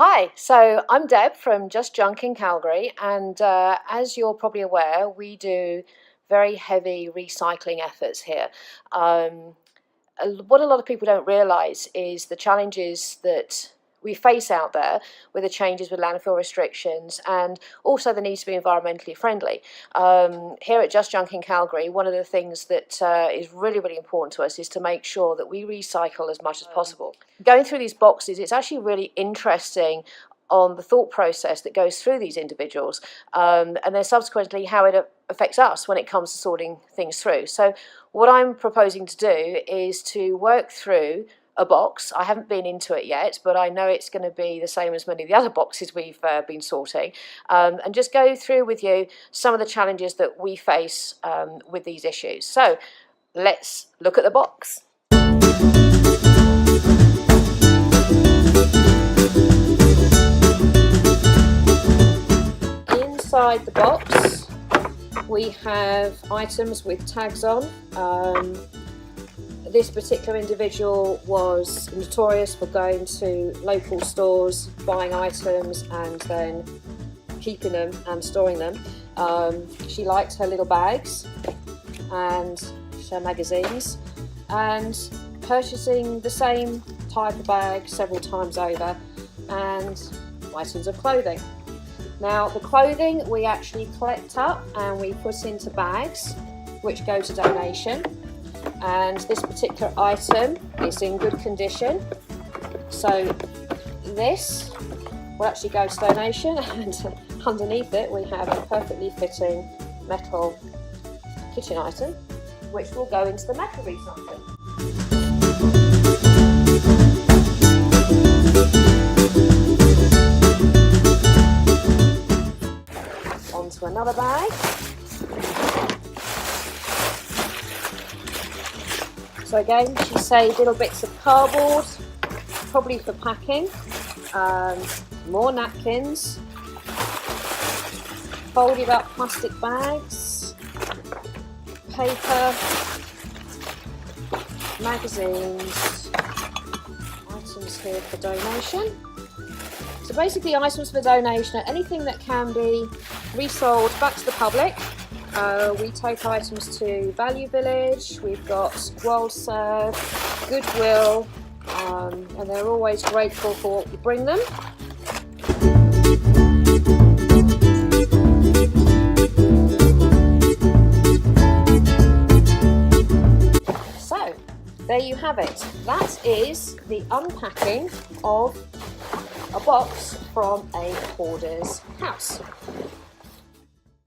Hi, so I'm Deb from Just Junk in Calgary, and as you're probably aware, we do very heavy recycling efforts here. What a lot of people don't realise is the challenges that we face out there with the changes with landfill restrictions and also the need to be environmentally friendly. Here at Just Junk in Calgary, one of the things that is really, really important to us is to make sure that we recycle as much as possible. Going through these boxes, it's actually really interesting on the thought process that goes through these individuals, and then subsequently how it affects us when it comes to sorting things through. So what I'm proposing to do is to work through a box. I haven't been into it yet, but I know it's going to be the same as many of the other boxes we've been sorting, and just go through with you some of the challenges that we face with these issues. So let's look at the box. Inside the box we have items with tags on. This particular individual was notorious for going to local stores, buying items and then keeping them and storing them. She liked her little bags and her magazines, and purchasing the same type of bag several times over, and items of clothing. Now the clothing we actually collect up and we put into bags which go to donation, and this particular item is in good condition, so this will actually go to donation, and underneath it we have a perfectly fitting metal kitchen item which will go into the metal recycling. Onto another bag. So again, she saved little bits of cardboard, probably for packing, more napkins, folded up plastic bags, paper, magazines, items here for donation. So basically items for donation are anything that can be resold back to the public. We take items to Value Village, we've got World Serve, Goodwill, and they're always grateful for what we bring them. So, there you have it. That is the unpacking of a box from a hoarder's house.